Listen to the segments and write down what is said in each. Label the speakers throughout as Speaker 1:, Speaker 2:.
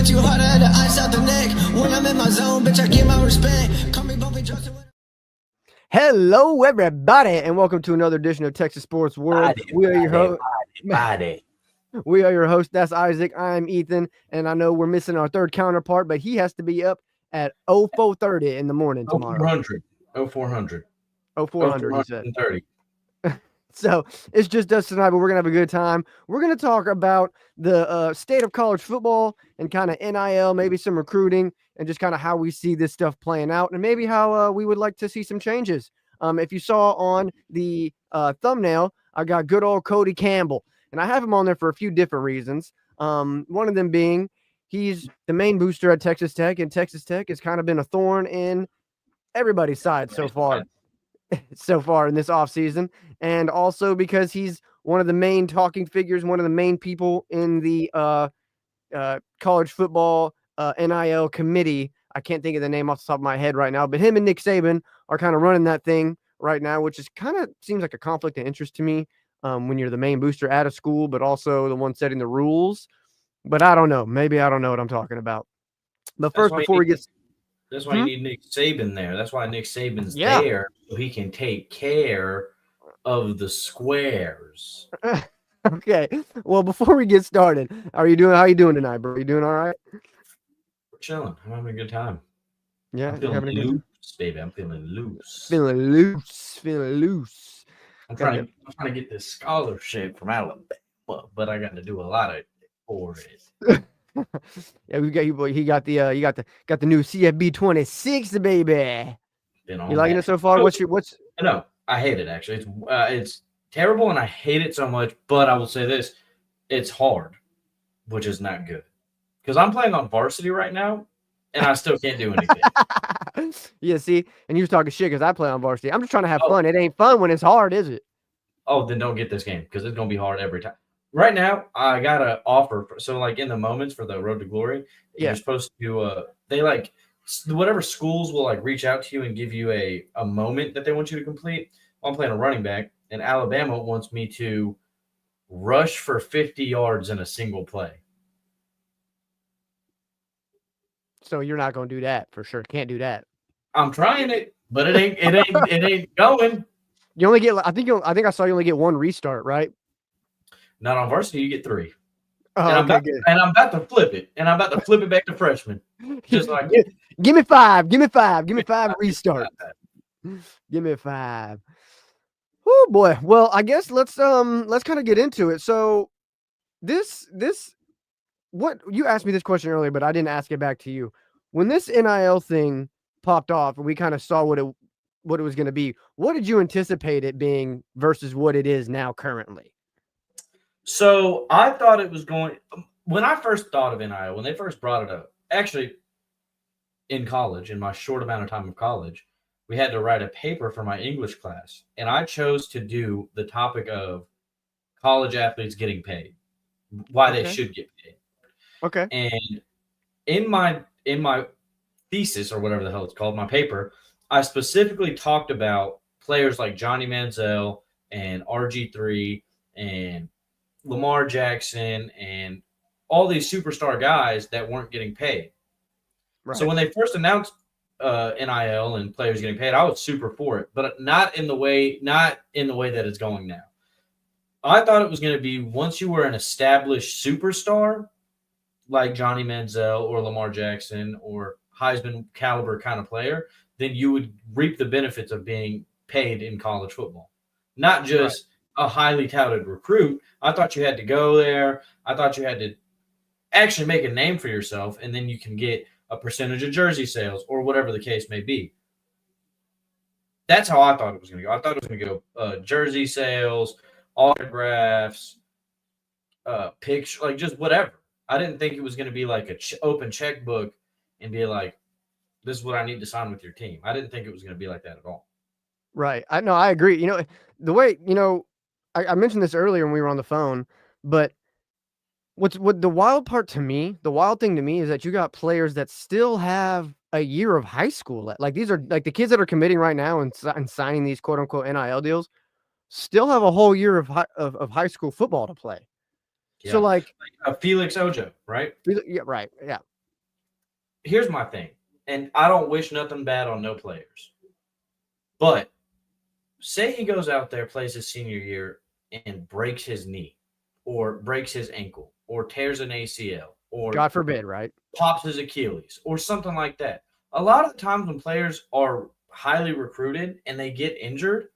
Speaker 1: but you harder to ice out the neck. When I'm in my zone, bitch, I get my respect. Call me Bumpy Johnson.
Speaker 2: Hello, everybody, and welcome to another edition of Texas Sports World. We are your host. We are your host. That's Isaac. I'm Ethan, and I know we're missing our third counterpart, but he has to be up at 04:30 in the morning tomorrow.
Speaker 3: 0400.
Speaker 2: 0400, he said.
Speaker 3: 30.
Speaker 2: So it's just us tonight, but we're going to have a good time. We're going to talk about the state of college football and kind of NIL, maybe some recruiting, and just kind of how we see this stuff playing out, and maybe how we would like to see some changes. If you saw on the thumbnail, I got good old Cody Campbell, and I have him on there for a few different reasons. One of them being he's the main booster at Texas Tech, and Texas Tech has kind of been a thorn in everybody's side so far in this offseason, and also because he's one of the main talking figures, one of the main people in the college football NIL committee. I can't think of the name off the top of my head right now, but him and Nick Saban are kind of running that thing right now, which is kind of seems like a conflict of interest to me when you're the main booster at a school, but also the one setting the rules. But I don't know. Maybe I don't know what I'm talking about. But first, before we get...
Speaker 3: That's why you need Nick Saban there. That's why Nick Saban's there, so he can take care of the squares.
Speaker 2: Okay. Well, before we get started, how you doing tonight, bro? You doing all right?
Speaker 3: We're chilling. I'm having a good time.
Speaker 2: Yeah,
Speaker 3: I'm feeling loose, baby. I'm feeling loose.
Speaker 2: Feeling loose.
Speaker 3: I'm trying to get this scholarship from Alabama, but I got to do a lot of for it.
Speaker 2: Yeah, we got you, boy. You got the new CFB 26, baby. You liking it so far?
Speaker 3: No, I hate it actually. It's terrible, and I hate it so much. But I will say this: it's hard, which is not good. Because I'm playing on varsity right now, and I still can't do anything.
Speaker 2: Yeah, see, and you was talking shit because I play on varsity. I'm just trying to have fun. It ain't fun when it's hard, is it?
Speaker 3: Oh, then don't get this game because it's gonna be hard every time. Right now, I got an offer. So, like in the moments for the Road to Glory, you're supposed to. They like whatever schools will like reach out to you and give you a moment that they want you to complete. I'm playing a running back, and Alabama wants me to rush for 50 yards in a single play.
Speaker 2: So you're not gonna do that for sure. Can't do that.
Speaker 3: I'm trying it, but it ain't going.
Speaker 2: You only get. I think I saw you only get one restart, right?
Speaker 3: Not on varsity, you get 3.
Speaker 2: Oh,
Speaker 3: and I'm about to flip it. And I'm about to flip it back to freshman. Just like
Speaker 2: give me 5. Give me 5. Give me 5 restart. Give me 5. Oh boy. Well, I guess let's kind of get into it. So this what you asked me this question earlier, but I didn't ask it back to you. When this NIL thing popped off and we kind of saw what it was going to be, what did you anticipate it being versus what it is now currently?
Speaker 3: So I thought it was going – when I first thought of NIL, when they first brought it up, actually in college, in my short amount of time of college, we had to write a paper for my English class. And I chose to do the topic of college athletes getting paid, why they should get paid.
Speaker 2: Okay.
Speaker 3: And in my thesis or whatever the hell it's called, my paper, I specifically talked about players like Johnny Manziel and RG3 and Lamar Jackson and all these superstar guys that weren't getting paid. Right. So when they first announced NIL and players getting paid, I was super for it, but not in the way that it's going now. I thought it was going to be once you were an established superstar like Johnny Manziel or Lamar Jackson or Heisman caliber kind of player, then you would reap the benefits of being paid in college football, not just a highly touted recruit. I thought you had to go there. I thought you had to actually make a name for yourself, and then you can get a percentage of jersey sales or whatever the case may be. That's how I thought it was going to go. I thought it was going to go jersey sales, autographs, picture, like just whatever. I didn't think it was going to be like a open checkbook and be like, this is what I need to sign with your team. I didn't think it was going to be like that at all.
Speaker 2: Right. I agree. You know, the way, I mentioned this earlier when we were on the phone, but what the wild part to me, the wild thing to me is that you got players that still have a year of high school. Like these are like the kids that are committing right now and signing these quote unquote NIL deals still have a whole year of high school football to play. Yeah. So like
Speaker 3: Felix Ojo, right?
Speaker 2: Yeah. Right. Yeah.
Speaker 3: here's my thing, and I don't wish nothing bad on no players, but say he goes out there, plays his senior year, and breaks his knee, or breaks his ankle, or tears an ACL, or
Speaker 2: God forbid, right?
Speaker 3: pops his Achilles, or something like that. A lot of the times when players are highly recruited and they get injured,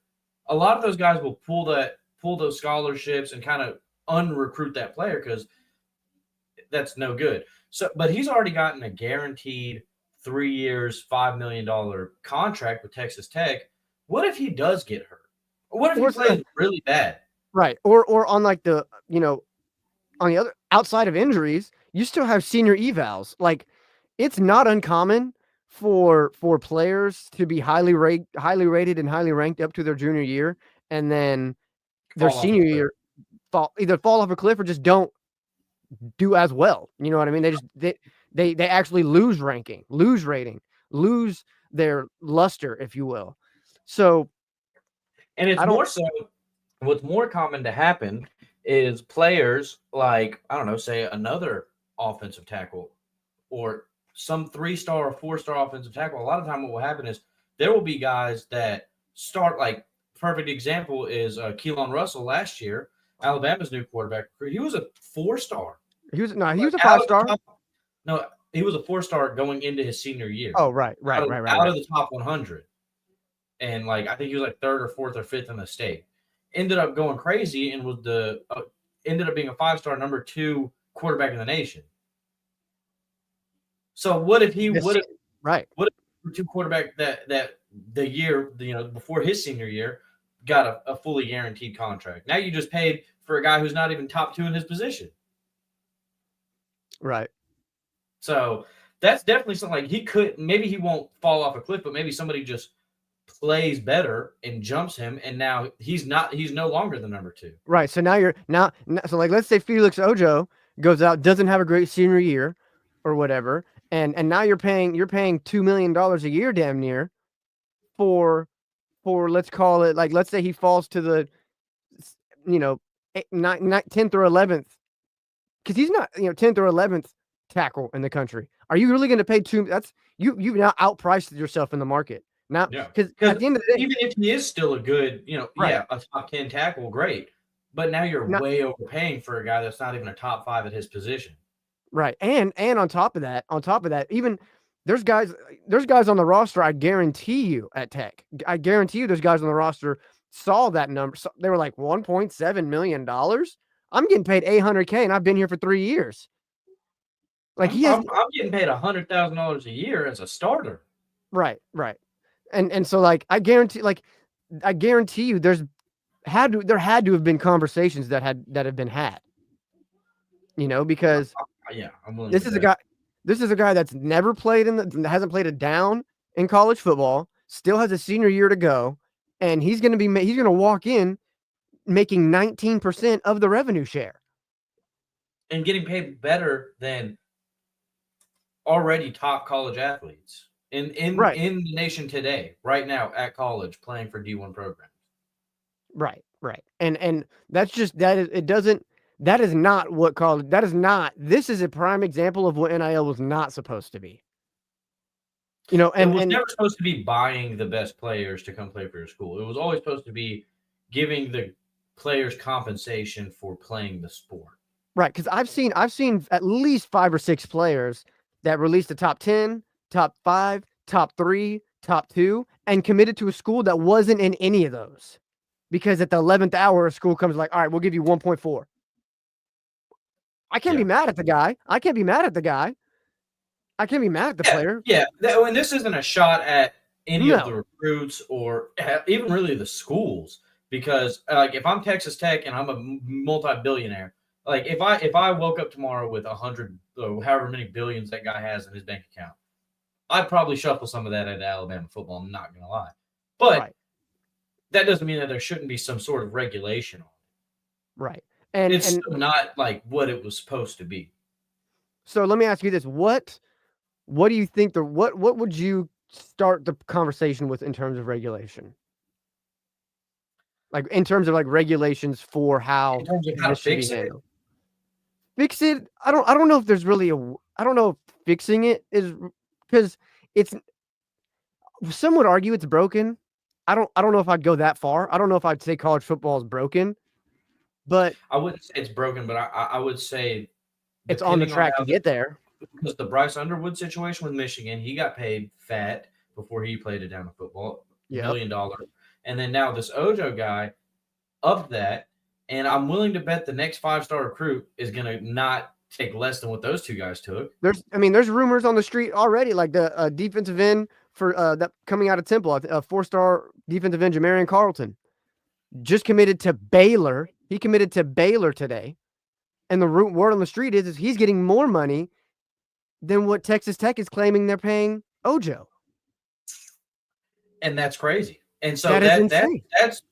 Speaker 3: a lot of those guys will pull those scholarships and kind of unrecruit that player because that's no good. So, but he's already gotten a guaranteed 3 years, $5 million contract with Texas Tech. What if he does get hurt? What if he plays really bad?
Speaker 2: Right. Or on like the, on the other outside of injuries, you still have senior evals. Like, it's not uncommon for players to be highly rated and highly ranked up to their junior year, and then their senior year either fall off a cliff or just don't do as well. You know what I mean? They just they actually lose ranking, lose rating, lose their luster, if you will. So,
Speaker 3: and it's more so what's more common to happen is players like, I don't know, say another offensive tackle or some 3-star or 4-star offensive tackle. A lot of time what will happen is there will be guys that start, like, perfect example is Keelan Russell last year, Alabama's new quarterback. He was a 4-star.
Speaker 2: He was a 5-star.
Speaker 3: No, he was a 4-star going into his senior year.
Speaker 2: Oh, right.
Speaker 3: Out of the top 100. And, like, I think he was like 3rd or 4th or 5th in the state. Ended up going crazy and was ended up being a 5-star number 2 quarterback in the nation. So what if he would have what if 2 quarterback that the year, before his senior year got a fully guaranteed contract? Now you just paid for a guy who's not even top 2 in his position.
Speaker 2: Right.
Speaker 3: So that's definitely something, like, maybe he won't fall off a cliff, but maybe somebody just plays better and jumps him, and now he's no longer the number 2.
Speaker 2: Right. So now so like, let's say Felix Ojo goes out, doesn't have a great senior year or whatever, and now you're paying $2 million a year damn near for let's call it, like, let's say he falls to the 10th or 11th, because he's not 10th or 11th tackle in the country. Are you really going to pay you've now outpriced yourself in the market now? Because at the end of the day,
Speaker 3: even if he is still a good, a top 10 tackle, great, but now you're way overpaying for a guy that's not even a top 5 at his position.
Speaker 2: Right. And on top of that, even there's guys on the roster, I guarantee you, at Tech, I guarantee you there's guys on the roster saw that number. So they were like, $1.7 million. I'm getting paid $800K and I've been here for 3 years. Like,
Speaker 3: I'm getting paid $100,000 a year as a starter.
Speaker 2: Right. And so, like, I guarantee you there had to have been conversations that have been had. Because this is a guy that's never played hasn't played a down in college football, still has a senior year to go, and he's going to walk in making 19% of the revenue share
Speaker 3: and getting paid better than already top college athletes in the nation today, right now, at college, playing for D1 programs.
Speaker 2: Right. And that's just this is a prime example of what NIL was not supposed to be. And
Speaker 3: it was never supposed to be buying the best players to come play for your school. It was always supposed to be giving the players compensation for playing the sport.
Speaker 2: Right, because I've seen at least 5 or 6 players that released the top 10, top 5, top 3, top 2, and committed to a school that wasn't in any of those. Because at the 11th hour, a school comes like, all right, we'll give you 1.4. I can't be mad at the guy. I can't be mad at the player.
Speaker 3: Yeah, and this isn't a shot at any of the recruits or even really the schools. Because, like, if I'm Texas Tech and I'm a multi-billionaire, like, if I woke up tomorrow with 100 or however many billions that guy has in his bank account, I'd probably shuffle some of that into Alabama football. I'm not going to lie. But that doesn't mean that there shouldn't be some sort of regulation on it.
Speaker 2: Right.
Speaker 3: And it's not like what it was supposed to be.
Speaker 2: So let me ask you this. What do you think what would you start the conversation with in terms of regulation? Like, in terms of, like, regulations for how this should be handled. Fix it. I don't know if there's really I don't know if fixing it is because it's some would argue it's broken. I don't know if I'd go that far. I don't know if I'd say college football is broken, but
Speaker 3: I wouldn't say it's broken, but I would say
Speaker 2: it's on the
Speaker 3: depending on
Speaker 2: track
Speaker 3: how
Speaker 2: to get there.
Speaker 3: because the Bryce Underwood situation with Michigan, he got paid fat before he played it down in football,
Speaker 2: Yep.
Speaker 3: $1 million. And then now this Ojo guy upped that. And I'm willing to bet the next 5-star recruit is going to not take less than what those two guys took.
Speaker 2: There's rumors on the street already, like the defensive end for that coming out of Temple, a 4-star defensive end, Jamarian Carlton, just committed to Baylor. He committed to Baylor today. And the word on the street is he's getting more money than what Texas Tech is claiming they're paying Ojo.
Speaker 3: And that's crazy. And so
Speaker 2: that is insane.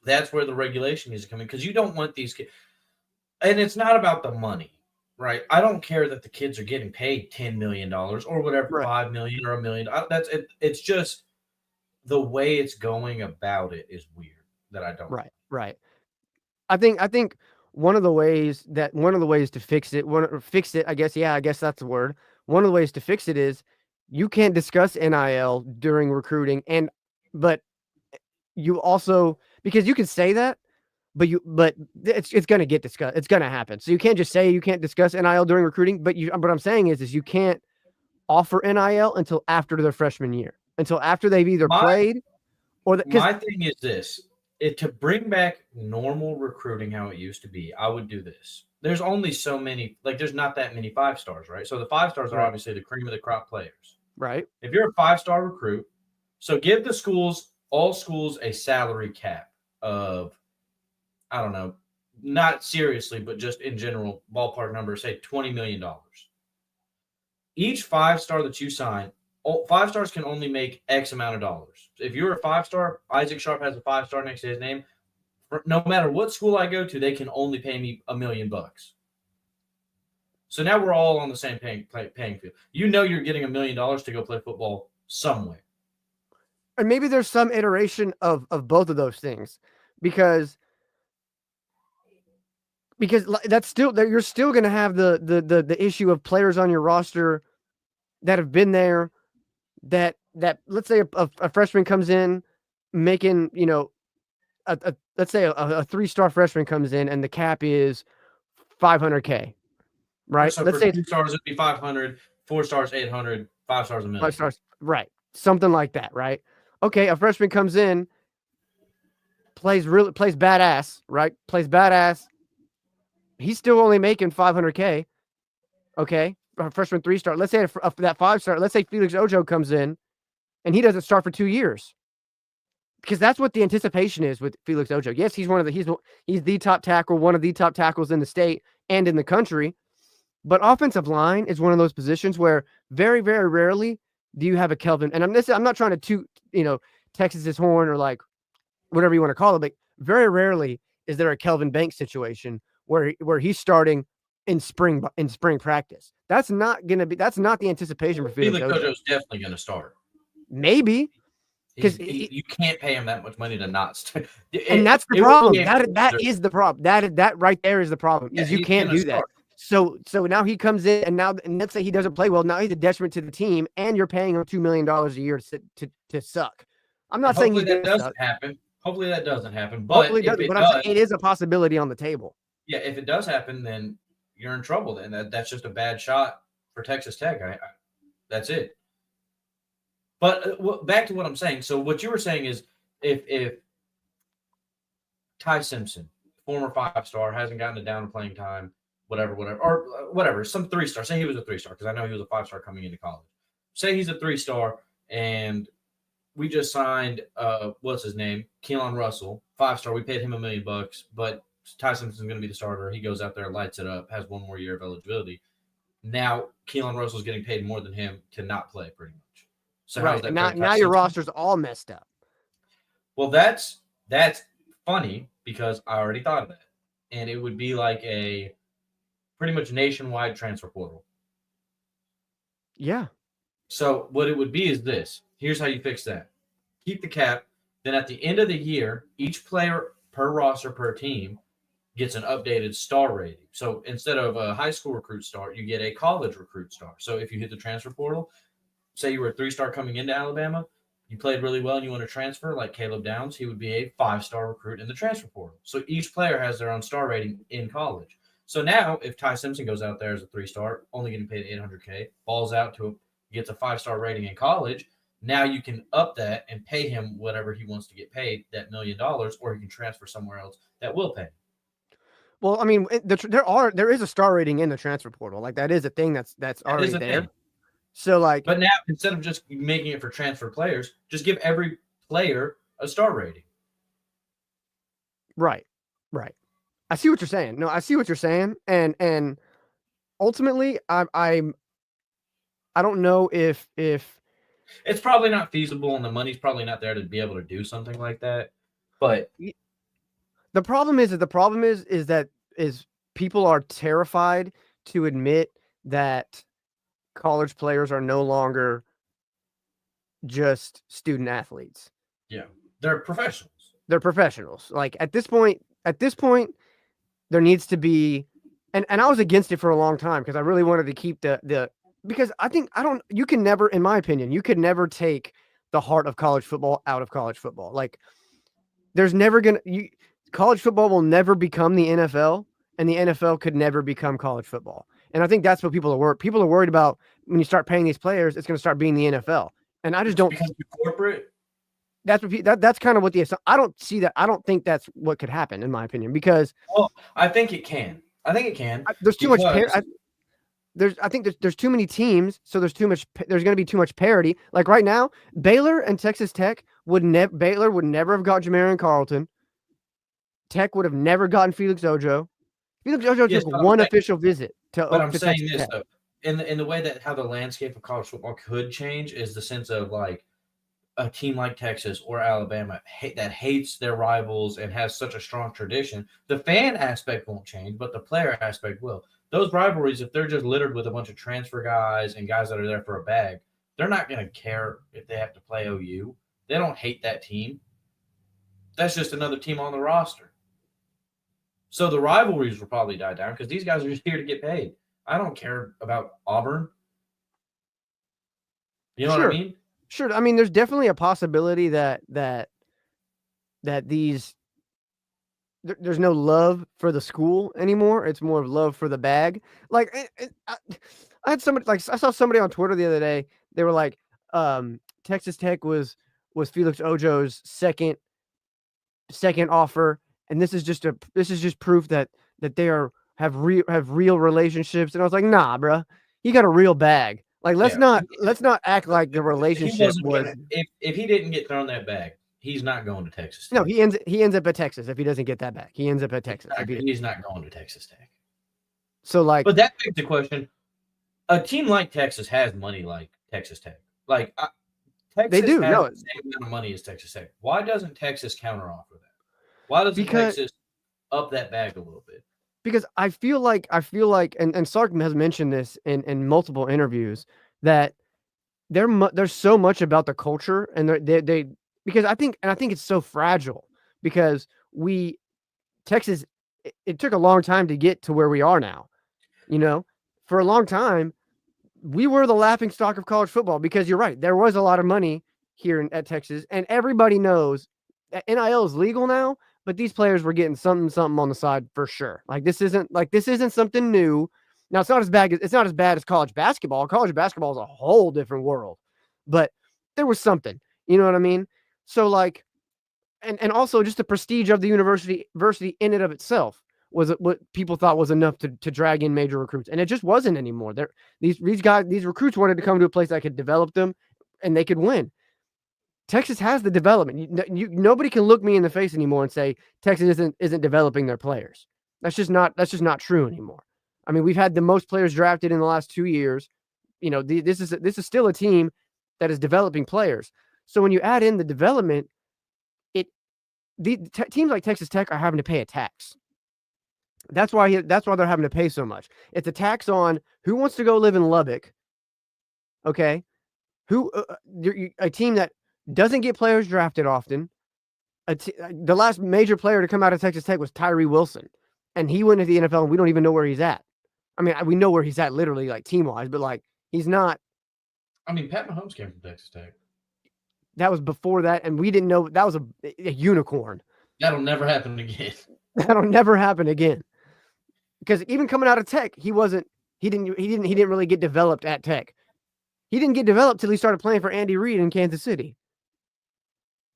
Speaker 3: That's where the regulation is coming, because you don't want these kids. And it's not about the money, right? I don't care that the kids are getting paid $10 million or whatever,
Speaker 2: Right.
Speaker 3: $5 million or $1 million. That's it. It's just the way it's going about it is weird that I don't.
Speaker 2: Right. I think one of the ways to fix it, I guess that's the word. One of the ways to fix it is you can't discuss NIL during recruiting, but you also, because you can say that, but it's going to get discussed. It's going to happen. So you can't just say you can't discuss NIL during recruiting, but what I'm saying is you can't offer NIL until after their freshman year, until after they've either played or
Speaker 3: my thing is this. To bring back normal recruiting how it used to be, I would do this. There's only so many, there's not that many 5-stars, right? So the 5-stars are obviously the cream of the crop players.
Speaker 2: Right.
Speaker 3: If you're a 5-star recruit, so give all schools a salary cap of, I don't know, not seriously, but just in general, ballpark number, say $20 million. Each 5-star that you sign, 5-stars can only make X amount of dollars. If you're a 5-star, Isaac Sharp has a 5-star next to his name. No matter what school I go to, they can only pay me $1 million. So now we're all on the same paying field. You know you're getting $1 million to go play football somewhere.
Speaker 2: And maybe there's some iteration of both of those things, because that's still, you're still going to have the issue of players on your roster that have been there, that let's say a freshman comes in making, let's say a 3-star freshman comes in and the cap is $500K, right?
Speaker 3: So
Speaker 2: let's
Speaker 3: for
Speaker 2: say
Speaker 3: 2 stars it'd be 500, 4 stars 800, 5 stars $1 million.
Speaker 2: 5 stars, right? Something like that, right? Okay, a freshman comes in, plays badass, right? Plays badass. He's still only making $500K. Okay, a freshman 3-star. Let's say that 5-star. Let's say Felix Ojo comes in, and he doesn't start for 2 years, because that's what the anticipation is with Felix Ojo. Yes, he's he's the top tackle, one of the top tackles in the state and in the country. But offensive line is one of those positions where very, very rarely do you have a Kelvin. And I'm not trying to toot, Texas's horn or like whatever you want to call it, but very rarely is there a Kelvin Banks situation where he's starting in spring practice. That's not the anticipation for Felix Ojo.
Speaker 3: Ojo's definitely going to start.
Speaker 2: Maybe. Because
Speaker 3: you can't pay him that much money to not start.
Speaker 2: And that's the problem. That is the problem. That right there is the problem. Is you can't do that. So now he comes in, and let's say he doesn't play well. Now he's a detriment to the team, and you're paying him $2 million a year to suck. I'm not saying
Speaker 3: that doesn't happen. Hopefully that doesn't happen. But
Speaker 2: hopefully it does, it is a possibility on the table.
Speaker 3: Yeah, if it does happen, then you're in trouble. Then that's just a bad shot for Texas Tech. That's it. But back to what I'm saying. So what you were saying is if Ty Simpson, former 5-star, hasn't gotten it down to playing time, whatever, some 3-star. Say he was a 3-star, because I know he was a 5-star coming into college. Say he's a 3-star, and we just signed what's his name, Keelan Russell, 5-star. We paid him $1 million, but Ty Simpson's going to be the starter. He goes out there, lights it up, has one more year of eligibility. Now Keelan Russell's getting paid more than him to not play, pretty much. So
Speaker 2: right. Now your roster's all messed up.
Speaker 3: Well, that's funny, because I already thought of that, and it would be like a pretty much nationwide transfer portal.
Speaker 2: Yeah.
Speaker 3: So what it would be is this. Here's how you fix that. Keep the cap. Then at the end of the year, each player per roster per team gets an updated star rating. So instead of a high school recruit star, you get a college recruit star. So if you hit the transfer portal, say you were a 3-star coming into Alabama, you played really well and you want to transfer, like Caleb Downs, he would be a 5-star recruit in the transfer portal. So each player has their own star rating in college. So now if Ty Simpson goes out there as a 3-star, only getting paid $800K, balls out to gets a 5-star rating in college, now you can up that and pay him whatever he wants to get paid, that $1 million, or he can transfer somewhere else that will pay.
Speaker 2: Well, I mean, there is a star rating in the transfer portal. Like that is a thing that's already there.
Speaker 3: Thing.
Speaker 2: So like,
Speaker 3: but now instead of just making it for transfer players, just give every player a star rating.
Speaker 2: Right. I see what you're saying. No, I see what you're saying, and ultimately, I don't know if
Speaker 3: it's probably not feasible and the money's probably not there to be able to do something like that. But
Speaker 2: the problem is that people are terrified to admit that college players are no longer just student athletes.
Speaker 3: Yeah, they're professionals.
Speaker 2: Like at this point, there needs to be, and I was against it for a long time because I really wanted to keep the because you can never, in my opinion, you could never take the heart of college football out of college football. Like there's never college football will never become the NFL, and the NFL could never become college football. And I think that's what people are worried. People are worried about when you start paying these players, it's going to start being the NFL. And I just don't.
Speaker 3: Because corporate.
Speaker 2: That's kind of what I don't see that. I don't think that's what could happen, in my opinion, because.
Speaker 3: Well, I think it can.
Speaker 2: There's too much. I think there's too many teams, so there's going to be too much parity. Like right now, Baylor and Texas Tech Baylor would never have got Jamarian Carlton. Tech would have never gotten Felix Ojo. Felix Ojo took one official visit to.
Speaker 3: But I'm saying
Speaker 2: Texas
Speaker 3: this
Speaker 2: Tech.
Speaker 3: though, in the way that how the landscape of college football could change is the sense of like a team like Texas or Alabama that hates their rivals and has such a strong tradition. The fan aspect won't change, but the player aspect will. Those rivalries, if they're just littered with a bunch of transfer guys and guys that are there for a bag, they're not going to care if they have to play OU. They don't hate that team. That's just another team on the roster. So the rivalries will probably die down because these guys are just here to get paid. I don't care about Auburn. You know what I mean?
Speaker 2: Sure. I mean, there's definitely a possibility that there's no love for the school anymore. It's more of love for the bag. Like I had somebody, like I saw somebody on Twitter the other day. They were like, Texas Tech was Felix Ojo's second offer, and this is just proof that they have real relationships. And I was like, nah, bro, he got a real bag. Like let's not act like the relationship was.
Speaker 3: If he didn't get thrown that bag, he's not going to Texas Tech.
Speaker 2: No, he ends up at Texas if he doesn't get that back. He ends up at Texas.
Speaker 3: He's not going to Texas Tech.
Speaker 2: So like,
Speaker 3: but that begs the question: a team like Texas has money like Texas Tech. Like Texas
Speaker 2: they do.
Speaker 3: has
Speaker 2: No,
Speaker 3: the same amount of money as Texas Tech. Why doesn't Texas counteroffer that? Why doesn't Texas up that bag a little bit?
Speaker 2: Because I feel like, and Sark has mentioned this in multiple interviews, that there's so much about the culture, and they because I think it's so fragile because Texas, it took a long time to get to where we are now. You know, for a long time, we were the laughing stock of college football because you're right. There was a lot of money here at Texas, and everybody knows that NIL is legal now. But these players were getting something on the side for sure. Like this isn't something new. Now it's not as bad as college basketball. College basketball is a whole different world, but there was something. You know what I mean? So like, and also just the prestige of the university in and of itself was what people thought was enough to drag in major recruits, and it just wasn't anymore. These recruits wanted to come to a place that could develop them, and they could win. Texas has the development. Nobody can look me in the face anymore and say Texas isn't developing their players. That's just not true anymore. I mean, we've had the most players drafted in the last 2 years. You know, this is still a team that is developing players. So when you add in the development, teams like Texas Tech are having to pay a tax. That's why they're having to pay so much. It's a tax on who wants to go live in Lubbock. Okay, a team that doesn't get players drafted often. The last major player to come out of Texas Tech was Tyree Wilson. and he went to the NFL, and we don't even know where he's at. I mean, we know where he's at literally, like team wise, but like he's not.
Speaker 3: I mean, Pat Mahomes came from Texas Tech.
Speaker 2: That was before that, and we didn't know that was a unicorn.
Speaker 3: That'll never happen again.
Speaker 2: That'll never happen again. Because even coming out of Tech, he didn't really get developed at Tech. He didn't get developed till he started playing for Andy Reid in Kansas City.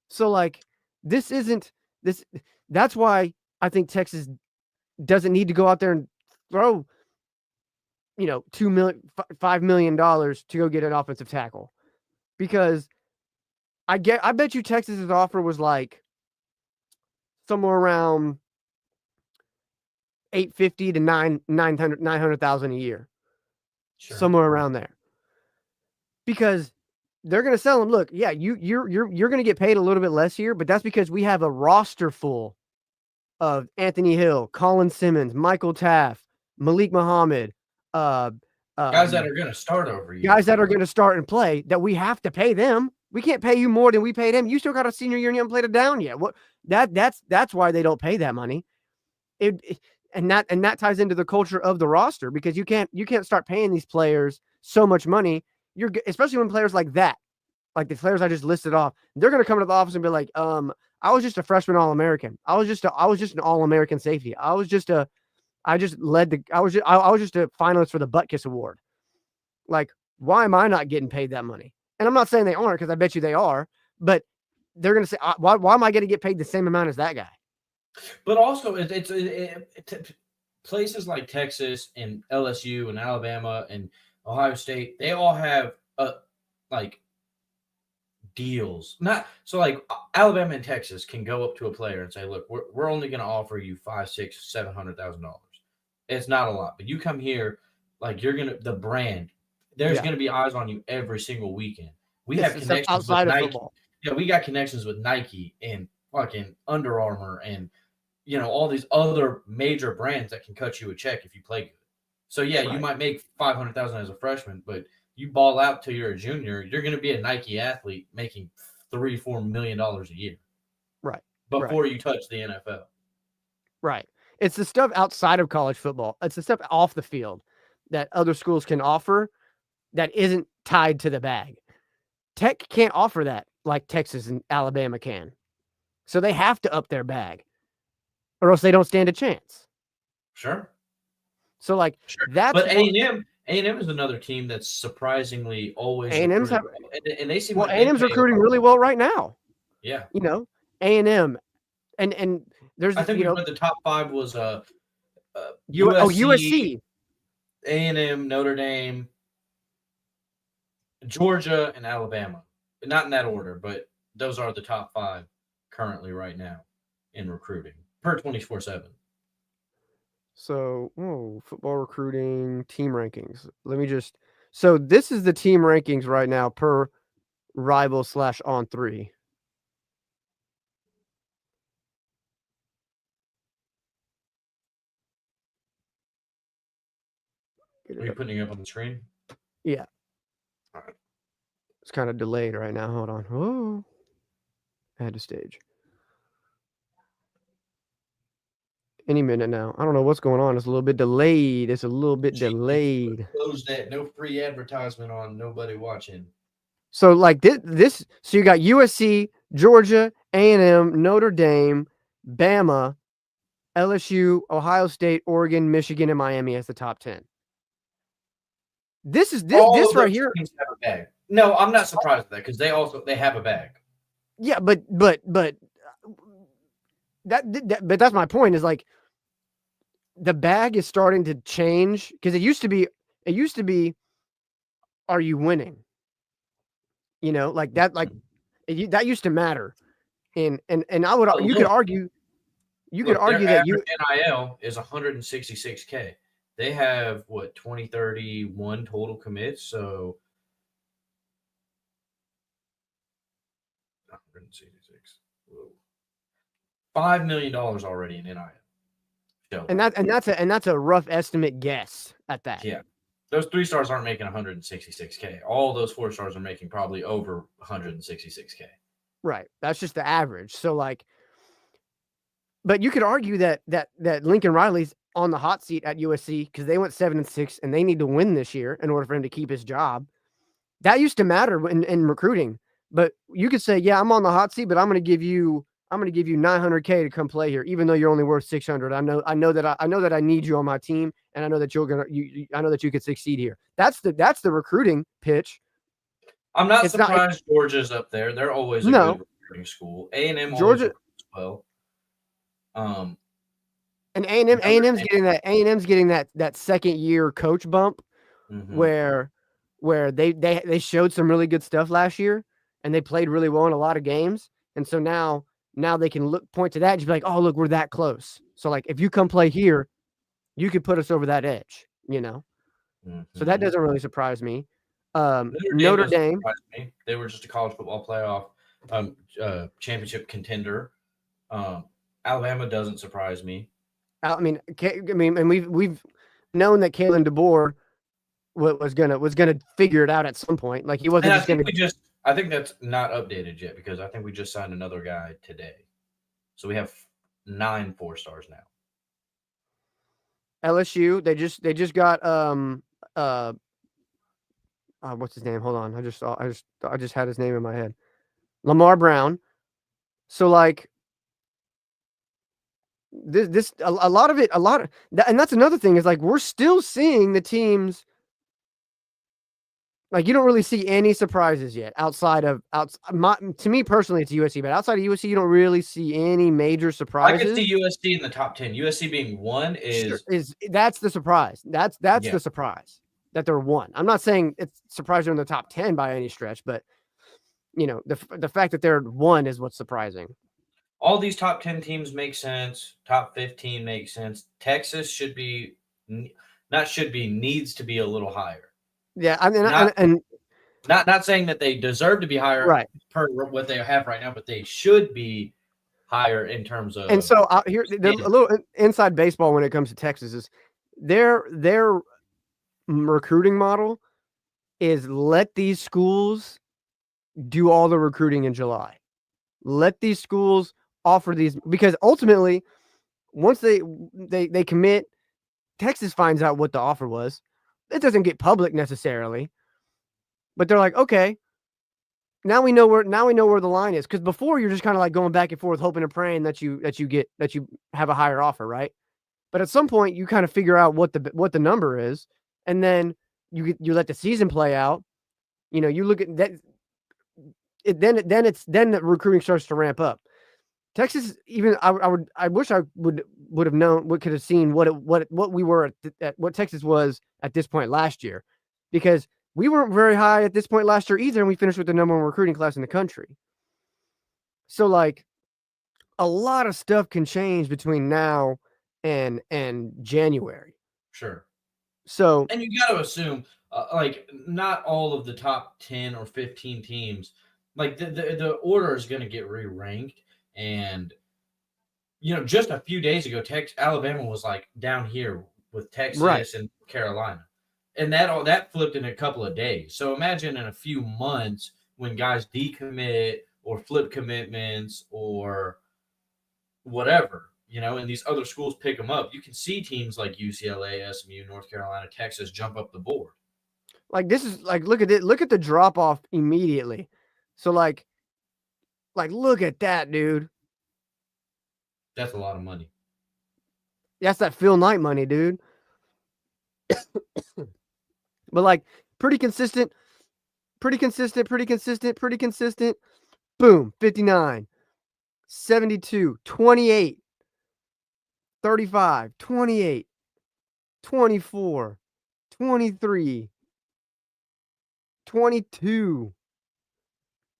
Speaker 2: So like this isn't this. That's why I think Texas doesn't need to go out there and throw, $5 million to go get an offensive tackle, because I bet you Texas's offer was like somewhere around 850 to 900,000 a year, somewhere around there, because they're going to sell him. Look, yeah, you're going to get paid a little bit less here, but that's because we have a roster full of Anthony Hill, Colin Simmons, Michael Taft, Malik Muhammad,
Speaker 3: guys that are going to start over you,
Speaker 2: guys that are going to start and play, that we have to pay them. We can't pay you more than we paid him. You still got a senior year and you haven't played it down yet. What that's why they don't pay that money. And that ties into the culture of the roster, because you can't start paying these players so much money. Especially when players like that, like the players I just listed off, they're going to come to the office and be like, I was just a freshman All-American. I was just an All-American safety. I was just a finalist for the Butt Kiss Award. Like, why am I not getting paid that money? And I'm not saying they aren't, because I bet you they are, but they're going to say, why am I going to get paid the same amount as that guy?
Speaker 3: But also, it's places like Texas and LSU and Alabama and Ohio State, they all have like deals. Not so like Alabama and Texas can go up to a player and say, "Look, we're only going to offer you $500,000, $600,000, $700,000. It's not a lot, but you come here, like the brand. There's going to be eyes on you every single weekend. We have connections outside with Nike. Football. Yeah, we got connections with Nike and fucking Under Armour and all these other major brands that can cut you a check if you play good. So yeah, right. You might make $500,000 as a freshman, but you ball out till you're a junior, you're going to be a Nike athlete making $3-4 million a year,
Speaker 2: right?
Speaker 3: Before you touch the NFL,
Speaker 2: right? It's the stuff outside of college football. It's the stuff off the field that other schools can offer that isn't tied to the bag. Tech can't offer that like Texas and Alabama can, so they have to up their bag, or else they don't stand a chance.
Speaker 3: Sure.
Speaker 2: So like that's.
Speaker 3: But A&M is another team that's surprisingly always.
Speaker 2: A&M's have,
Speaker 3: and they seem
Speaker 2: like A&M's recruiting really well right now.
Speaker 3: Yeah.
Speaker 2: A&M, and there's
Speaker 3: I think the top 5 was
Speaker 2: USC,
Speaker 3: A&M, Notre Dame, Georgia, and Alabama. Not in that order, but those are the top 5 currently right now in recruiting per 24/7.
Speaker 2: So, football recruiting team rankings. So this is the team rankings right now per Rival/On3.
Speaker 3: Are you putting it up on the screen?
Speaker 2: Yeah.
Speaker 3: All right.
Speaker 2: It's kind of delayed right now. Hold on. Oh, add to stage. Any minute now. I don't know what's going on. It's a little bit delayed. Delayed.
Speaker 3: Close that. No free advertisement on nobody watching.
Speaker 2: So like this. So you got USC, Georgia, A&M, Notre Dame, Bama, LSU, Ohio State, Oregon, Michigan, and Miami as the top 10. This right here.
Speaker 3: Have a bag. No, I'm not surprised at that, because they have a bag.
Speaker 2: Yeah, but that's my point, is like the bag is starting to change, because it used to be are you winning? Like that, that used to matter. And I would you could argue that
Speaker 3: NIL is $166K. They have 31 total commits, so 166. $5 million already in NIL.
Speaker 2: And that's a rough estimate guess at that.
Speaker 3: Yeah. Those 3 stars aren't making 166K. All those 4 stars are making probably over 166K.
Speaker 2: Right. That's just the average. So like But you could argue that Lincoln Riley's on the hot seat at USC because they went 7-6 and they need to win this year in order for him to keep his job. That used to matter in recruiting. But you could say, yeah, I'm on the hot seat, but I'm going to give you $900K to come play here, even though you're only worth 600. I know that I need you on my team, and I know that I know that you could succeed here. That's the recruiting pitch.
Speaker 3: I'm not surprised Georgia's up there. They're always a good recruiting school. A&M always recruits well.
Speaker 2: And A&M's getting that second year coach bump, where they showed some really good stuff last year, and they played really well in a lot of games, and so now they can point to that and just be like, oh, look, we're that close. So like, if you come play here, you could put us over that edge, So that doesn't really surprise me. Notre Dame,
Speaker 3: they were just a college football playoff championship contender. Alabama doesn't surprise me.
Speaker 2: I mean, and we've known that Kalen DeBoer was gonna figure it out at some point. Like, he wasn't just gonna.
Speaker 3: I think that's not updated yet, because I think we just signed another guy today, so we have 9 4-stars now.
Speaker 2: LSU, they just got what's his name? Hold on, I just had his name in my head. Lamar Brown. So like, this a lot of and that's another thing, is like, we're still seeing the teams. Like, you don't really see any surprises yet to me personally, it's USC, but outside of USC, you don't really see any major surprises.
Speaker 3: I could see USC in the top 10. USC being 1
Speaker 2: that's the surprise. That's the surprise that they're 1. I'm not saying it's surprising they're in the top 10 by any stretch, but the fact that they're 1 is what's surprising.
Speaker 3: All these top 10 teams make sense. Top 15 makes sense. Texas needs to be a little higher.
Speaker 2: Yeah, I mean,
Speaker 3: not saying that they deserve to be higher,
Speaker 2: right,
Speaker 3: per what they have right now, but they should be higher in terms of.
Speaker 2: And so here, a little inside baseball when it comes to Texas is their recruiting model is let these schools do all the recruiting in July. Let these schools offer these, because ultimately, once they commit, Texas finds out what the offer was. It doesn't get public necessarily, but they're like, okay, now we know where the line is. Because before, you're just kind of like going back and forth, hoping and praying that you have a higher offer, right? But at some point, you kind of figure out what the number is, and then you let the season play out. You look at that. Then the recruiting starts to ramp up. Texas, even I wish I would have known, could have seen what we were at what Texas was at this point last year, because we weren't very high at this point last year either, and we finished with the number 1 recruiting class in the country. So like, a lot of stuff can change between now and January.
Speaker 3: Sure.
Speaker 2: So,
Speaker 3: and you got to assume, like, not all of the top 10 or 15 teams, like the order is going to get re-ranked. And, just a few days ago, Alabama was like down here with Texas and Carolina. And that flipped in a couple of days. So imagine in a few months when guys decommit or flip commitments or whatever, and these other schools pick them up. You can see teams like UCLA, SMU, North Carolina, Texas jump up the board.
Speaker 2: Like, this is like, look at it. Look at the drop off immediately. So like, look at that, dude.
Speaker 3: That's a lot of money.
Speaker 2: That's that Phil Knight money, dude. But like, pretty consistent. Boom, 59, 72, 28, 35, 28, 24, 23, 22,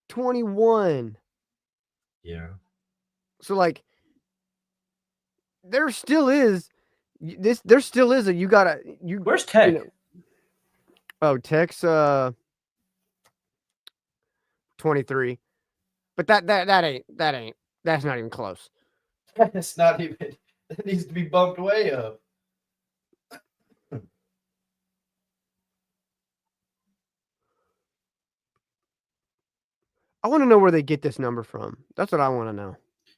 Speaker 2: 21.
Speaker 3: Yeah.
Speaker 2: So like, there still is a,
Speaker 3: where's Tech?
Speaker 2: Tech's 23. But that's not even close.
Speaker 3: That's not even, it needs to be bumped way up.
Speaker 2: I want to know where they get this number from. That's what I want to know.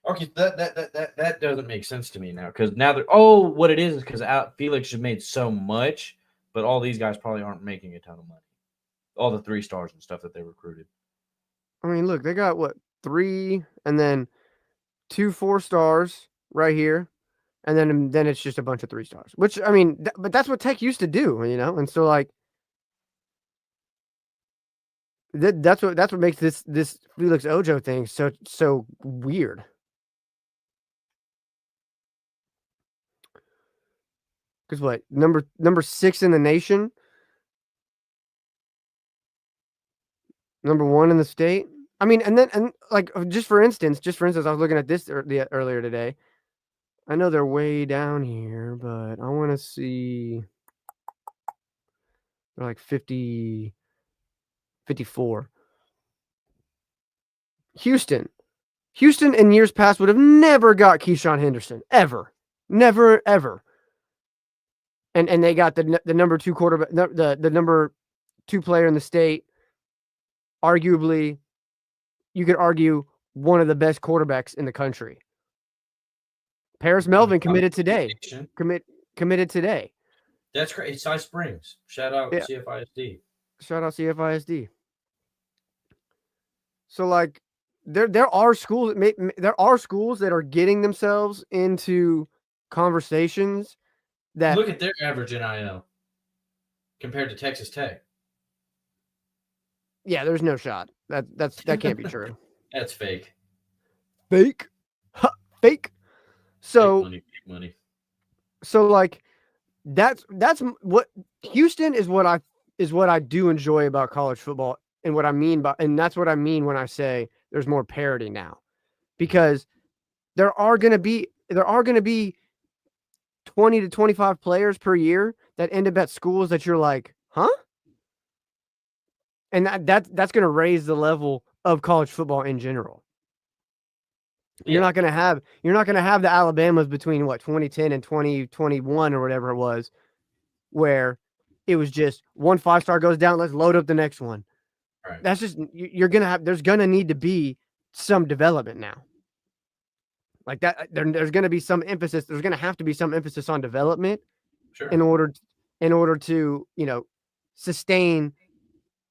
Speaker 3: Okay, that doesn't make sense to me now because now they're what it is because Felix just made so much, but all these guys probably aren't making a ton of money. All the 3 stars and stuff that they recruited.
Speaker 2: I mean, look, they got what 3 and then 2 4-stars right here, and then it's just a bunch of 3-stars. Which I mean, but that's what Tech used to do, you know. And so like that's what makes this Felix Ojo thing so weird. Because what number 6 in the nation, number 1 in the state. I mean, and like just for instance, I was looking at this earlier today. I know they're way down here, but I want to see. They're like 50, 54. Houston in years past would have never got Keyshawn Henderson ever, never ever. And they got the number 2 quarterback, the number 2 player in the state. Arguably, you could argue one of the best quarterbacks in the country. Paris Melvin committed today. Committed today.
Speaker 3: That's great. Cy Springs. Shout out CFISD.
Speaker 2: Shout out CFISD. So like, there are schools that are getting themselves into conversations that
Speaker 3: look at their average NIL compared to Texas Tech.
Speaker 2: Yeah, there's no shot. That can't be true.
Speaker 3: That's fake.
Speaker 2: Fake. Fake. So
Speaker 3: fake money.
Speaker 2: So like that's what Houston is what I do enjoy about college football, and what I mean by, and that's what I mean when I say there's more parity now, because there are going to be 20 to 25 players per year that end up at schools that you're like, huh? And that's going to raise the level of college football in general. Yeah. You're not going to have the Alabamas between 2010 and 2021 or whatever it was, where it was just one 5-star goes down, let's load up the next one.
Speaker 3: Right.
Speaker 2: That's just, there's going to need to be some development now. Like that, there's going to be some emphasis. There's going to have to be some emphasis on development,
Speaker 3: sure,
Speaker 2: in order to, sustain.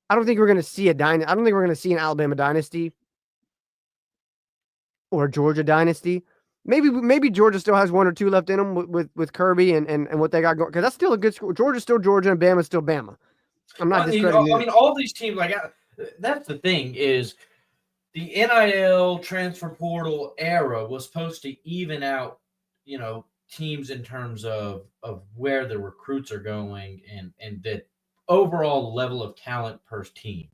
Speaker 2: I don't think we're going to see I don't think we're going to see an Alabama dynasty or a Georgia dynasty. Maybe Georgia still has 1 or 2 left in them with Kirby and what they got going, because that's still a good school. Georgia's still Georgia and Bama's still Bama. I'm not discrediting.
Speaker 3: I mean, all these teams, like, that's the thing is, the NIL transfer portal era was supposed to even out, teams in terms of where the recruits are going and the overall level of talent per team.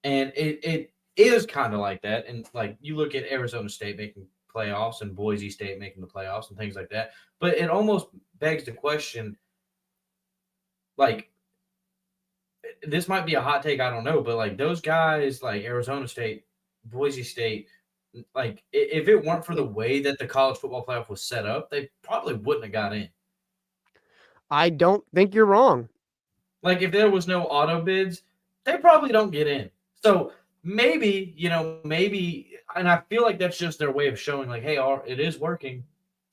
Speaker 3: And it is kind of like that. And like you look at Arizona State making playoffs and Boise State making the playoffs and things like that. But it almost begs the question, like, this might be a hot take, I don't know, but like those guys like Arizona State, Boise State, like if it weren't for the way that the college football playoff was set up, they probably wouldn't have got in.
Speaker 2: I don't think you're wrong.
Speaker 3: Like if there was no auto bids, they probably don't get in. So maybe, and I feel like that's just their way of showing like, hey, it is working.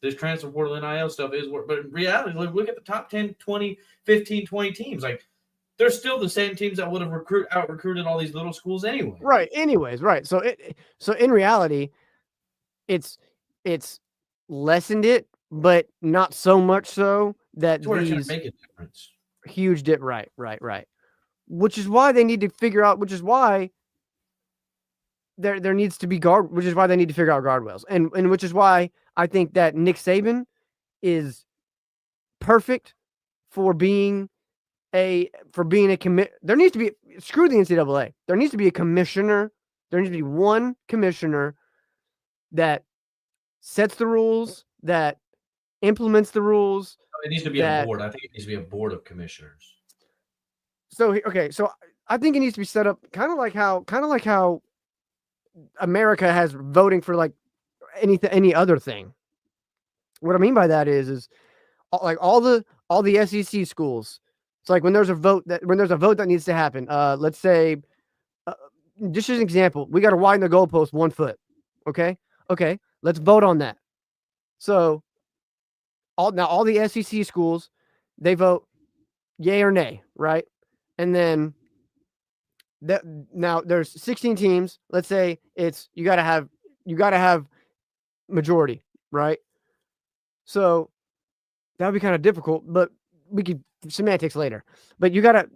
Speaker 3: This transfer portal NIL stuff is working. But in reality, look at the top 10, 20, 15, 20 teams. Like, they're still the same teams that would have out-recruited all these little schools anyway.
Speaker 2: Right. Anyways, right. So in reality, it's lessened it, but not so much so that these
Speaker 3: make a difference.
Speaker 2: Huge dip. Right. Which is why they need to figure out. Which is why there needs to be Which is why they need to figure out guardrails, and which is why I think that Nick Saban is perfect for being a commit. There needs to be, screw the NCAA. There needs to be a commissioner. There needs to be one commissioner that sets the rules, that implements the rules.
Speaker 3: It needs to be a board. I think it needs to be a board of commissioners.
Speaker 2: So I think it needs to be set up kind of like how America has voting for like any other thing. What I mean by that is like all the SEC schools. It's like when there's a vote that needs to happen. Let's say, just as an example, we got to widen the goalpost 1 foot. Okay. Let's vote on that. So all the SEC schools, they vote yay or nay, right? And then now there's 16 teams. Let's say it's you got to have majority, right? So that would be kind of difficult, but we could semantics later. But you got to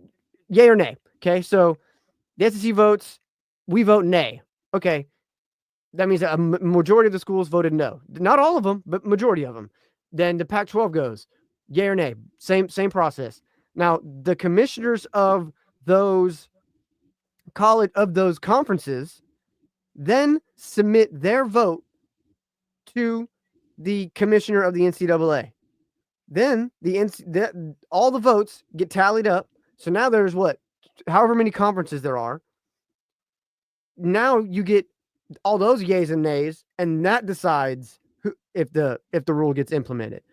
Speaker 2: yay or nay. Okay, so the SEC votes, we vote nay. Okay, that means that a majority of the schools voted no. Not all of them, but majority of them. Then the Pac-12 goes yay or nay. Same process. Now the commissioners of those conferences then submit their vote to the commissioner of the NCAA. Then all the votes get tallied up. So now there's however many conferences there are. Now you get all those yays and nays, and that decides if the rule gets implemented.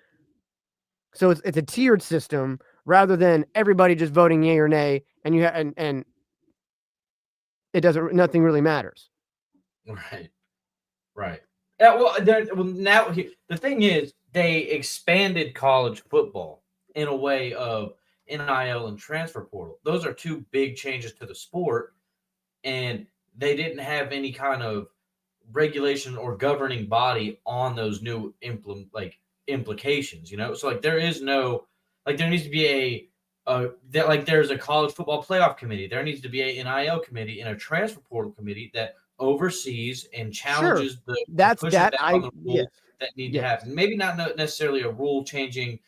Speaker 2: So it's a tiered system rather than everybody just voting yay or nay, and and nothing really matters.
Speaker 3: Right. Yeah, well, now the thing is, they expanded college football in a way of NIL and transfer portal. Those are two big changes to the sport, and they didn't have any kind of regulation or governing body on those new implications. So there is no there needs to be there's a college football playoff committee. There needs to be a NIL committee and a transfer portal committee that oversees and challenges the rules that need to happen. Maybe not necessarily a rule changing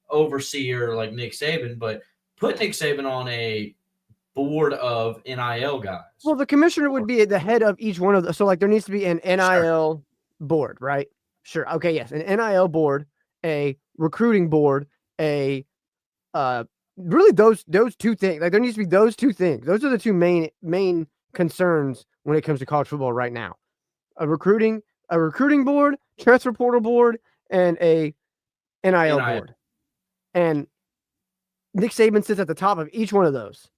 Speaker 3: overseer like Nick Saban, but put Nick Saban on a board of NIL guys.
Speaker 2: Well, the commissioner would be at the head of each one of those. So there needs to be an NIL board, right? Sure. Okay. Yes. An NIL board, a recruiting board, really those two things. There needs to be those two things. Those are the two main concerns when it comes to college football right now. A recruiting board, transfer portal board, and a NIL board. And Nick Saban sits at the top of each one of those.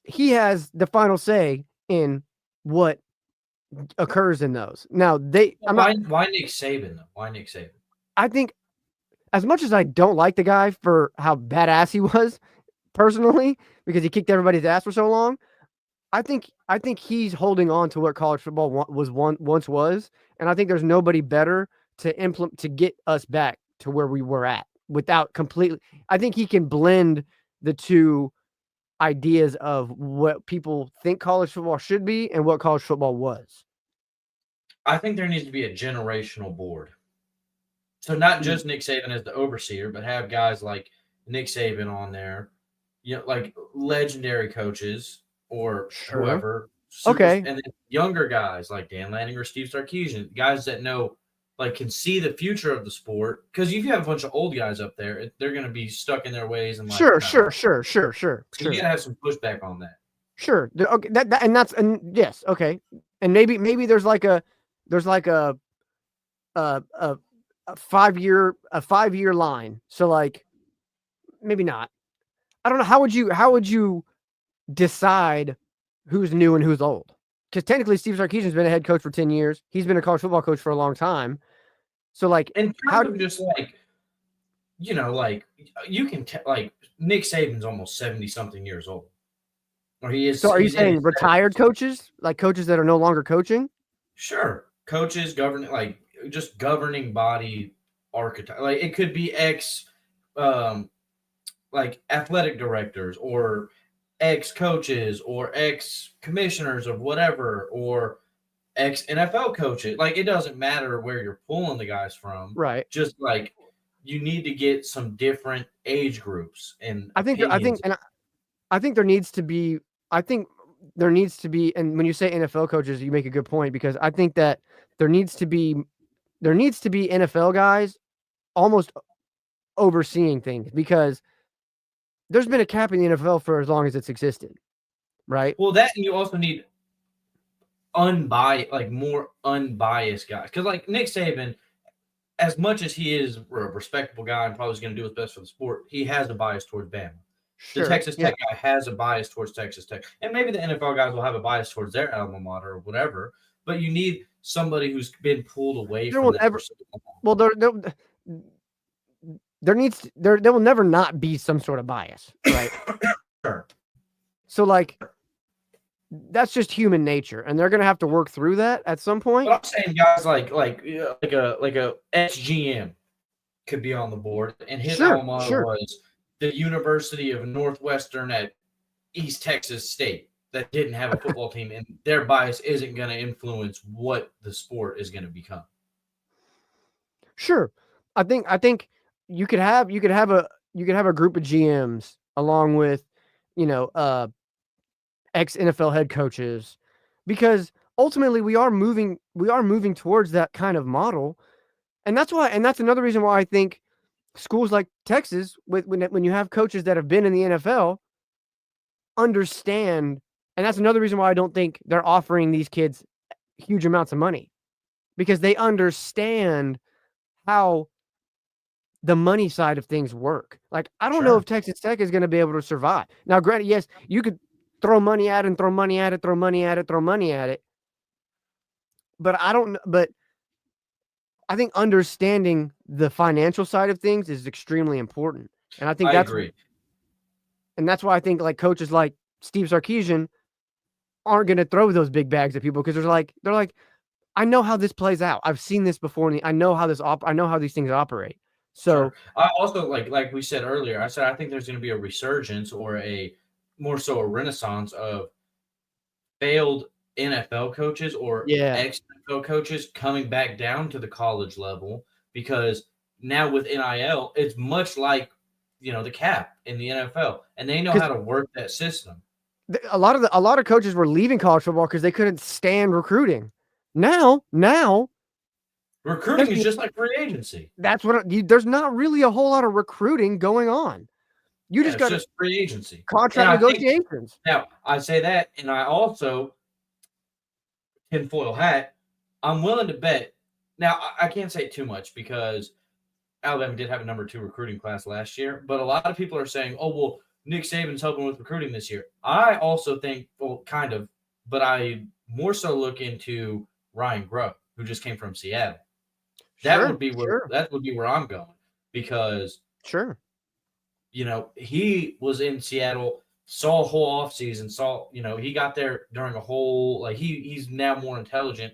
Speaker 2: He has the final say in what occurs in those. Now
Speaker 3: why Nick Saban though? Why Nick Saban?
Speaker 2: I think as much as I don't like the guy for how badass he was personally, because he kicked everybody's ass for so long, I think he's holding on to what college football once was, and I think there's nobody better to get us back to where we were at without completely. I think he can blend the two ideas of what people think college football should be and what college football was.
Speaker 3: I think there needs to be a generational board. So not just Nick Saban as the overseer, but have guys like Nick Saban on there, like legendary coaches or whoever.
Speaker 2: Okay.
Speaker 3: And then younger guys like Dan Lanning or Steve Sarkisian, guys that know, can see the future of the sport. Because if you have a bunch of old guys up there, they're going to be stuck in their ways. And
Speaker 2: sure.
Speaker 3: So you got to have some pushback on that.
Speaker 2: Sure. Okay. And yes. Okay. And maybe there's a 5-year line. So maybe not. I don't know. How would you decide who's new and who's old? Because technically Steve Sarkisian's been a head coach for 10 years. He's been a college football coach for a long time. So
Speaker 3: and just you can Nick Saban's almost 70 something years old. Or he is.
Speaker 2: So are you saying retired coaches, like coaches that are no longer coaching?
Speaker 3: Sure. Coaches governing just governing body archetype. It could be athletic directors or ex-coaches or ex-commissioners of whatever or ex-NFL coaches. It doesn't matter where you're pulling the guys from.
Speaker 2: Right.
Speaker 3: Just you need to get some different age groups and
Speaker 2: I think there needs to be and when you say NFL coaches, you make a good point because I think that there needs to be NFL guys almost overseeing things because there's been a cap in the NFL for as long as it's existed, right?
Speaker 3: Well, that and you also need more unbiased guys. Because Nick Saban, as much as he is a respectable guy and probably is going to do his best for the sport, he has a bias towards Bama. Sure. The Texas Tech guy has a bias towards Texas Tech. And maybe the NFL guys will have a bias towards their alma mater or whatever. but you need somebody who's been pulled away
Speaker 2: There
Speaker 3: from
Speaker 2: will
Speaker 3: that
Speaker 2: never.
Speaker 3: for so long.
Speaker 2: Well, there will never not be some sort of bias, right?
Speaker 3: Sure.
Speaker 2: So like that's just human nature, and they're gonna have to work through that at some point.
Speaker 3: But I'm saying guys like a SGM could be on the board, and his
Speaker 2: Sure,
Speaker 3: alma mater
Speaker 2: sure.
Speaker 3: was the University of Northwestern at East Texas State that didn't have a football team, and their bias isn't going to influence what the sport is going to become.
Speaker 2: Sure. I think you could have a group of GMs along with, ex NFL head coaches, because ultimately we are moving towards that kind of model. And that's another reason why I think schools like Texas, when you have coaches that have been in the NFL, understand, and that's another reason why I don't think they're offering these kids huge amounts of money, because they understand how the money side of things work. Like, I don't know
Speaker 3: Sure.
Speaker 2: if Texas Tech is going to be able to survive. Now, granted, yes, you could throw money at it and throw money at it, throw money at it, throw money at it. But I think understanding the financial side of things is extremely important. And I think
Speaker 3: I agree.
Speaker 2: that's why I think like coaches like Steve Sarkisian aren't going to throw those big bags at people, because they're like, I know how this plays out. I've seen this before, and I know how these things operate. So
Speaker 3: Sure. I also like we said earlier, I said I think there's going to be a resurgence or a more so a renaissance of failed NFL coaches or
Speaker 2: yeah,
Speaker 3: ex-NFL coaches coming back down to the college level, because now with NIL, it's much like the cap in the NFL, and they know how to work that system.
Speaker 2: a lot of coaches were leaving college football because they couldn't stand recruiting. Now
Speaker 3: Recruiting is just like free agency.
Speaker 2: that's there's not really a whole lot of recruiting going on. You
Speaker 3: Yeah,
Speaker 2: just
Speaker 3: it's
Speaker 2: got
Speaker 3: just free agency.
Speaker 2: contract negotiations.
Speaker 3: Now, I say that, and I also, tinfoil hat, I'm willing to bet. Now, I can't say too much because Alabama did have a number 2 recruiting class last year, but a lot of people are saying, oh, well, Nick Saban's helping with recruiting this year. I also think, well, kind of, but I more so look into Ryan Grubb, who just came from Seattle. That would be where I'm going, because
Speaker 2: Sure.
Speaker 3: He was in Seattle, saw a whole offseason, he got there during a whole, like, he's now more intelligent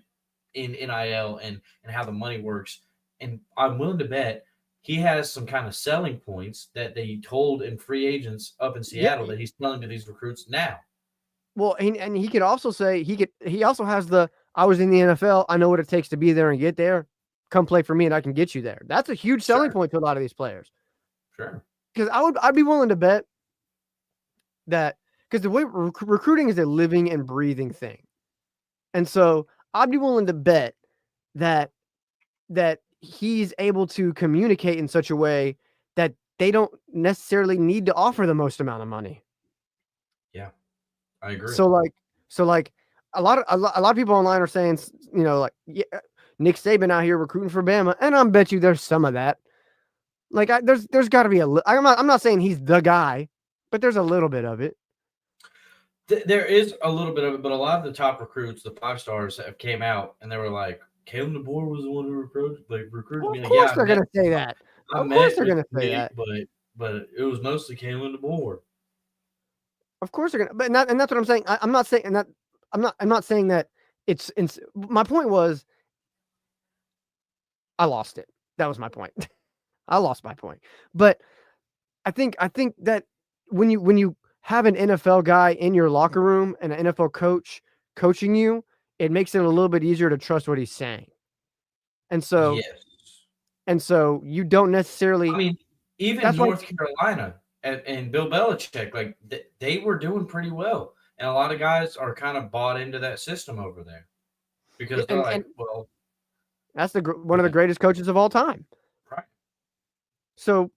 Speaker 3: in NIL and how the money works. And I'm willing to bet he has some kind of selling points that they told in free agents up in Seattle that he's telling to these recruits now.
Speaker 2: Well, and he could also say he also has I was in the NFL. I know what it takes to be there and get there. Come play for me and I can get you there. That's a huge selling point to a lot of these players.
Speaker 3: Sure.
Speaker 2: Because I'd be willing to bet that, because the way recruiting is a living and breathing thing. And so I'd be willing to bet that he's able to communicate in such a way that they don't necessarily need to offer the most amount of money.
Speaker 3: Yeah, I agree.
Speaker 2: So like a lot of people online are saying, yeah, Nick Saban out here recruiting for Bama, and I bet you there's some of that. Like there's got to be I'm not saying he's the guy, but there's a little bit of it.
Speaker 3: There is a little bit of it, but a lot of the top recruits, the 5 stars, have came out and they were like, Kalen DeBoer was the one who recruited me.
Speaker 2: Of
Speaker 3: Like,
Speaker 2: course they're gonna say that.
Speaker 3: I
Speaker 2: Of course
Speaker 3: met
Speaker 2: they're
Speaker 3: with
Speaker 2: gonna say
Speaker 3: Nick,
Speaker 2: that.
Speaker 3: but it was mostly Kalen DeBoer.
Speaker 2: Of course they're gonna, and that's what I'm saying. I'm not saying that. I'm not saying that it's. My point was, I lost it. That was my point. I lost my point. But I think that when you have an NFL guy in your locker room and an NFL coach coaching you, it makes it a little bit easier to trust what he's saying. And so, you don't necessarily.
Speaker 3: I mean, even North Carolina and Bill Belichick, like they were doing pretty well, and a lot of guys are kind of bought into that system over there because they're like, well,
Speaker 2: that's one of the greatest coaches of all time.
Speaker 3: Right.
Speaker 2: So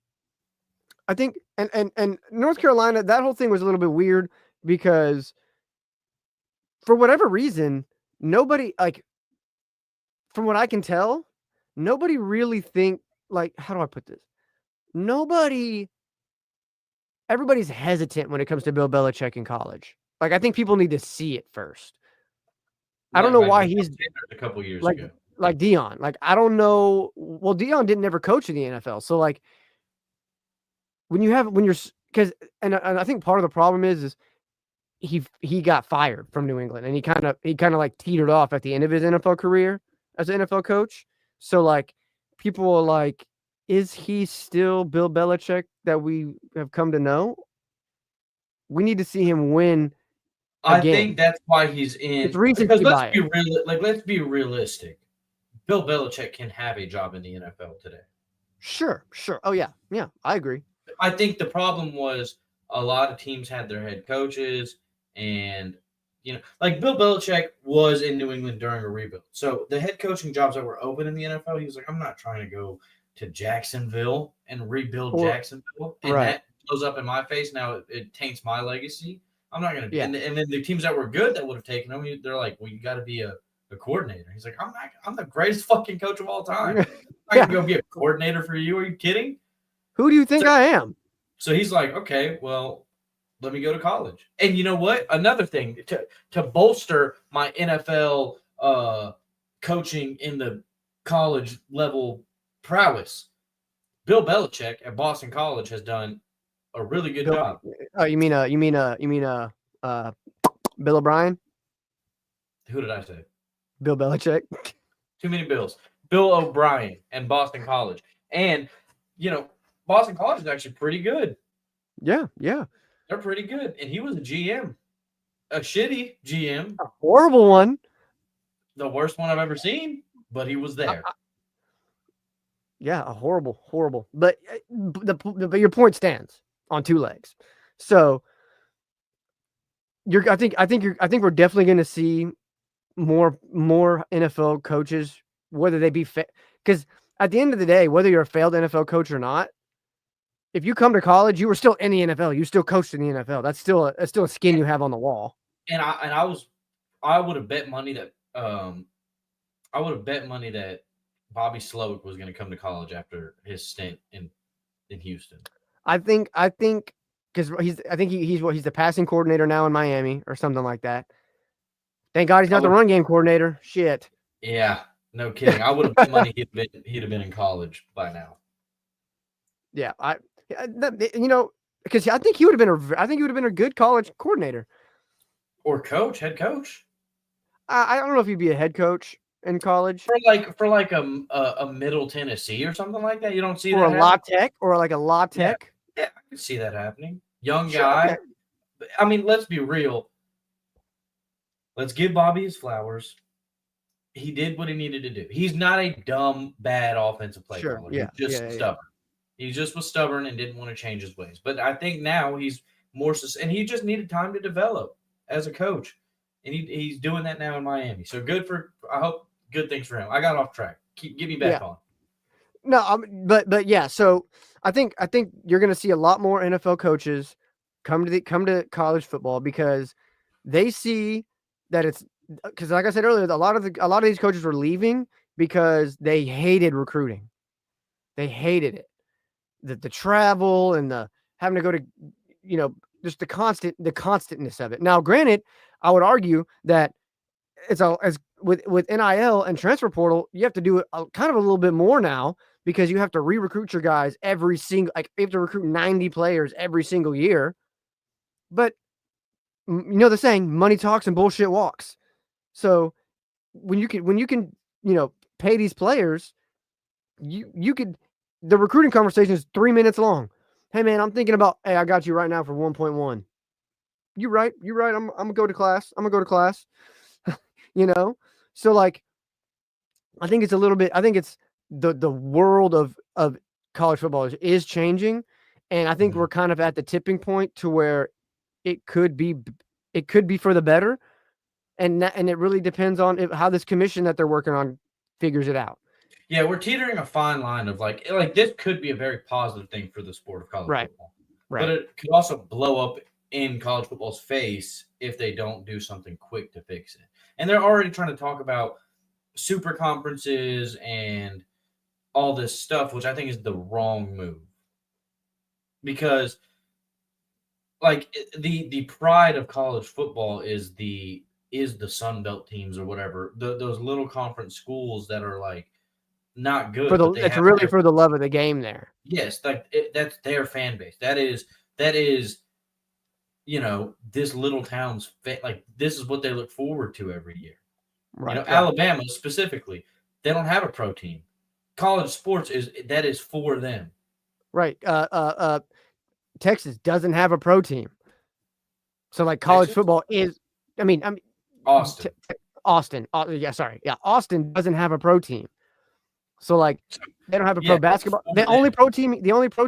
Speaker 2: I think, and North Carolina, that whole thing was a little bit weird because for whatever reason, nobody, like, from what I can tell, nobody really how do I put this? Everybody's hesitant when it comes to Bill Belichick in college. Like, I think people need to see it first. I don't know why
Speaker 3: like
Speaker 2: he's
Speaker 3: a couple years
Speaker 2: like
Speaker 3: ago.
Speaker 2: like Dion. Like I don't know. Well, Dion didn't ever coach in the NFL, so like when you're because and I think part of the problem is he got fired from New England and he kind of like teetered off at the end of his NFL career as an NFL coach. So like people are like, is he still Bill Belichick that we have come to know? We need to see him win
Speaker 3: I
Speaker 2: again.
Speaker 3: think that's why he's
Speaker 2: It's
Speaker 3: in. Because
Speaker 2: recency bias.
Speaker 3: let's be realistic. Bill Belichick can have a job in the NFL today.
Speaker 2: Sure. Oh yeah, I agree.
Speaker 3: I think the problem was a lot of teams had their head coaches, and like Bill Belichick was in New England during a rebuild. So the head coaching jobs that were open in the NFL, he was like, I'm not trying to go to Jacksonville and rebuild Jacksonville, and
Speaker 2: right.
Speaker 3: that blows up in my face. Now it taints my legacy. I'm not going to.
Speaker 2: Yeah.
Speaker 3: And then the teams that were good that would have taken him, they're like, well, you got to be a coordinator. He's like, I'm the greatest fucking coach of all time. I'm not going to go be a coordinator for you. Are you kidding?
Speaker 2: Who do you think I am?
Speaker 3: So he's like, okay, well, let me go to college. And you know what? Another thing to bolster my NFL coaching in the college level prowess, Bill Belichick at Boston College has done a really good job.
Speaker 2: Oh, you mean Bill O'Brien?
Speaker 3: Who did I say?
Speaker 2: Bill Belichick.
Speaker 3: Too many Bills. Bill O'Brien and Boston College. And, Boston College is actually pretty good.
Speaker 2: Yeah.
Speaker 3: They're pretty good. And he was a GM. A shitty GM.
Speaker 2: A horrible one.
Speaker 3: The worst one I've ever seen, but he was there.
Speaker 2: Yeah, a horrible. But but your point stands on two legs. So I think we're definitely going to see more NFL coaches, whether they be because at the end of the day, whether you're a failed NFL coach or not, if you come to college, you were still in the NFL. You still coached in the NFL. That's still a skin you have on the wall.
Speaker 3: And I would have bet money that Bobby Slowick was going to come to college after his stint in Houston.
Speaker 2: I think because he's the passing coordinator now in Miami or something like that. Thank God he's not the run game coordinator. Shit.
Speaker 3: Yeah, no kidding. I would have bet money he'd have been in college by now.
Speaker 2: Yeah, because I think he would have been a good college coordinator
Speaker 3: or head coach.
Speaker 2: I don't know if he'd be a head coach in college
Speaker 3: for like a Middle Tennessee or something like that. You don't see
Speaker 2: or
Speaker 3: that
Speaker 2: a La Tech or like a La Tech.
Speaker 3: Yeah, I can see that happening. Young guy. Okay. I mean, let's be real. Let's give Bobby his flowers. He did what he needed to do. He's not a dumb, bad offensive play caller.
Speaker 2: Yeah,
Speaker 3: he's just stubborn. He just was stubborn and didn't want to change his ways. But I think now he's more – and he just needed time to develop as a coach. And he's doing that now in Miami. So I hope good things for him. I got off track. Get me back on.
Speaker 2: No, but yeah. So I think you're going to see a lot more NFL coaches come to college football because they see that because like I said earlier, a lot of these coaches were leaving because they hated recruiting. They hated it. The travel and the having to go to, just the constantness of it. Now, granted, I would argue that it's as with NIL and transfer portal, you have to do it kind of a little bit more now because you have to re-recruit your guys you have to recruit 90 players every single year. But the saying, money talks and bullshit walks. So when you can pay these players, you could. The recruiting conversation is 3 minutes long. Hey man, I'm thinking about. Hey, I got you right now for 1.1. You right. I'm gonna go to class. So like, I think it's a little bit. I think it's the world of college football is changing, and I think we're kind of at the tipping point to where it could be for the better, and it really depends on how this commission that they're working on figures it out.
Speaker 3: Yeah, we're teetering a fine line of like this could be a very positive thing for the sport of college football. Right. But it could also blow up in college football's face if they don't do something quick to fix it. And they're already trying to talk about super conferences and all this stuff, which I think is the wrong move. Because like the pride of college football is the is the Sun Belt teams or whatever. Those little conference schools that are like not good, but they
Speaker 2: it's
Speaker 3: have
Speaker 2: really for the love of the game there.
Speaker 3: yes, that's their fan base. That is this little town's like this is what they look forward to every year.
Speaker 2: Right. Right.
Speaker 3: Alabama specifically, they don't have a pro team. College sports is for them.
Speaker 2: Right. Texas doesn't have a pro team. So like college football is, I mean,
Speaker 3: Austin.
Speaker 2: Austin. Yeah, sorry. Yeah, Austin doesn't have a pro team. So like they don't have a pro basketball. The only pro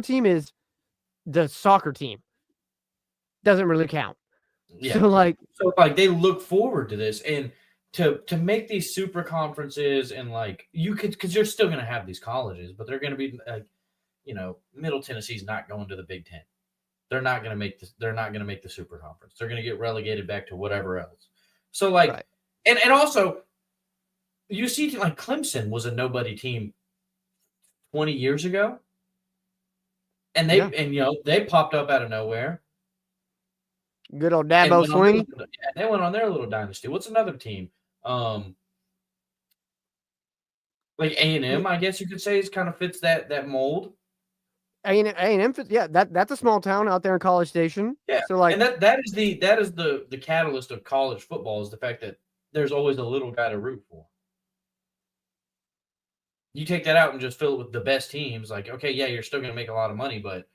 Speaker 2: team is the soccer team. Doesn't really count.
Speaker 3: Yeah.
Speaker 2: So like
Speaker 3: they look forward to this and to make these super conferences and like you could because you're still going to have these colleges, but they're going to be like, Middle Tennessee's not going to the Big Ten. They're not going to make this. They're not going to make the super conference. They're going to get relegated back to whatever else. So like,
Speaker 2: right.
Speaker 3: and also, you see, like Clemson was a nobody team 20 years ago, and they popped up out of nowhere.
Speaker 2: Good old Dabo Swinney.
Speaker 3: They went on their little dynasty. What's another team? Like A&M, I guess you could say, is kind of fits that mold.
Speaker 2: A&M, yeah, that's a small town out there in College Station.
Speaker 3: Yeah,
Speaker 2: so like,
Speaker 3: and that is the catalyst of college football is the fact that there's always a little guy to root for. You take that out and just fill it with the best teams. Like, okay, yeah, you're still going to make a lot of money, but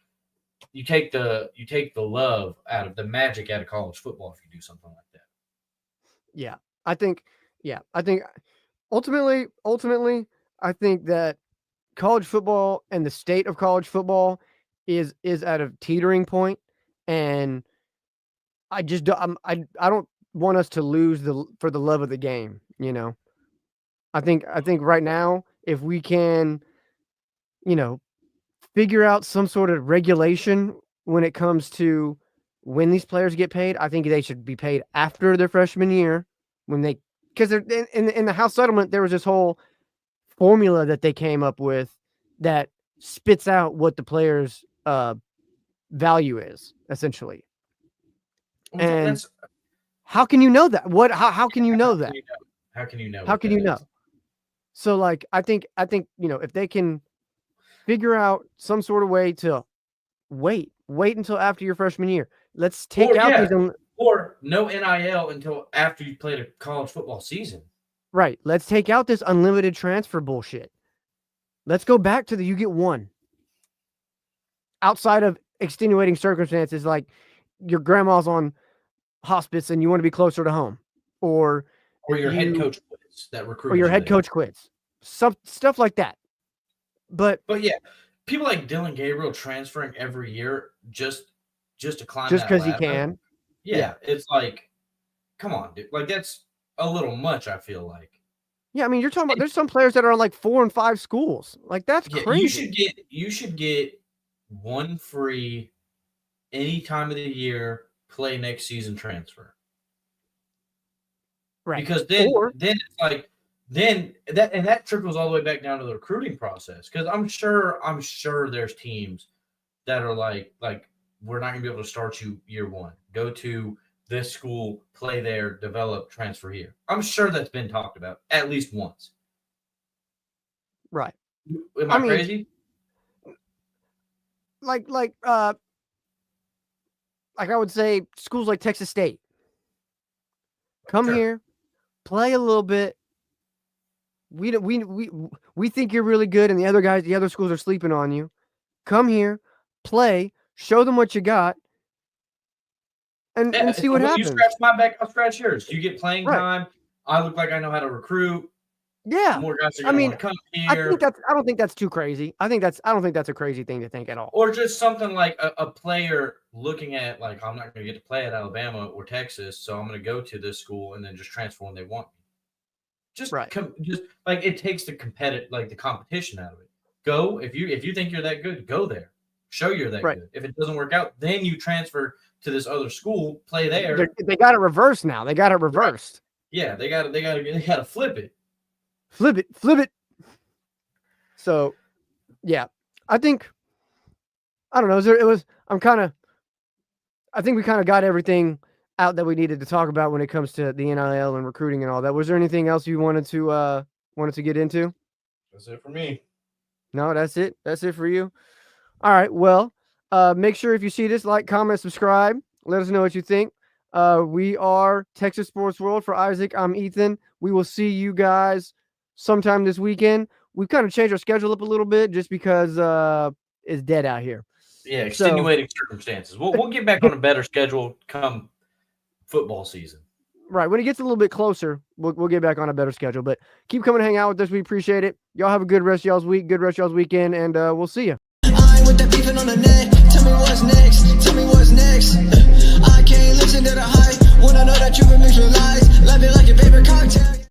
Speaker 3: you take the love out of the magic out of college football if you do something like that.
Speaker 2: Yeah, I think ultimately, I think that college football and the state of college football is at a teetering point, and I just I don't want us to lose for the love of the game. I think right now, if we can, figure out some sort of regulation when it comes to when these players get paid, I think they should be paid after their freshman year because they're in the House settlement. There was this whole formula that they came up with that spits out what the player's value is essentially. And how can you know that? How can you know that?
Speaker 3: How can you know?
Speaker 2: How can you know? So like, I think, if they can figure out some sort of way to wait until after your freshman year, let's take out these
Speaker 3: or no NIL until after you played a college football season.
Speaker 2: Right. Let's take out this unlimited transfer bullshit. Let's go back to you get one. Outside of extenuating circumstances, like your grandma's on hospice and you want to be closer to home, or
Speaker 3: your head coach quits that recruit,
Speaker 2: or your head coach quits, some stuff like that. But
Speaker 3: yeah, people like Dylan Gabriel transferring every year just to climb
Speaker 2: just because he can.
Speaker 3: Yeah, it's like, come on, dude. Like that's a little much. I feel like.
Speaker 2: Yeah, I mean, you're talking about there's some players that are on like 4 and 5 schools. Like that's crazy.
Speaker 3: You should get one free any time of the year play next season transfer.
Speaker 2: Right.
Speaker 3: Because then it's like that trickles all the way back down to the recruiting process. Because I'm sure there's teams that are like we're not gonna be able to start you year one. Go to this school, play there, develop, transfer here. I'm sure that's been talked about at least once.
Speaker 2: Right.
Speaker 3: Am I crazy?
Speaker 2: Like I would say schools like Texas State. Come here, play a little bit. We think you're really good, and the other schools are sleeping on you. Come here, play, show them what you got, and see what happens.
Speaker 3: You scratch my back, I'll scratch yours. You get playing time. I look like I know how to recruit.
Speaker 2: Yeah,
Speaker 3: more guys are going to want to come here.
Speaker 2: I don't think that's too crazy. I don't think that's a crazy thing to think at all.
Speaker 3: Or just something like a player looking at like, I'm not going to get to play at Alabama or Texas, so I'm going to go to this school and then just transfer when they want me. Just like it takes the competition out of it. Go if you think you're that good, go there. Show you're that good. If it doesn't work out, then you transfer to this other school, play there.
Speaker 2: They got it reversed now. They got it reversed.
Speaker 3: Right. Yeah, they got to flip it.
Speaker 2: Flip it. So, yeah, I think, I don't know. I think we kind of got everything out that we needed to talk about when it comes to the NIL and recruiting and all that. Was there anything else you wanted to get into?
Speaker 3: That's it for me.
Speaker 2: No, that's it. That's it for you. All right. Well, make sure if you see this, like, comment, subscribe. Let us know what you think. We are Texas Sports World. For Isaac, I'm Ethan. We will see you guys sometime this weekend. We've kind of changed our schedule up a little bit just because it's dead out here.
Speaker 3: Yeah, extenuating circumstances. We'll get back on a better schedule come football season.
Speaker 2: Right. When it gets a little bit closer, we'll get back on a better schedule. But keep coming and hang out with us. We appreciate it. Y'all have a good rest of y'all's week, good rest of y'all's weekend, and we'll see you.
Speaker 1: I ain't with that beefing on the net. Tell me what's next. Tell me what's next. I can't listen to the hype. Wanna know that you've been mixed with lies. Love it like your favorite cocktail.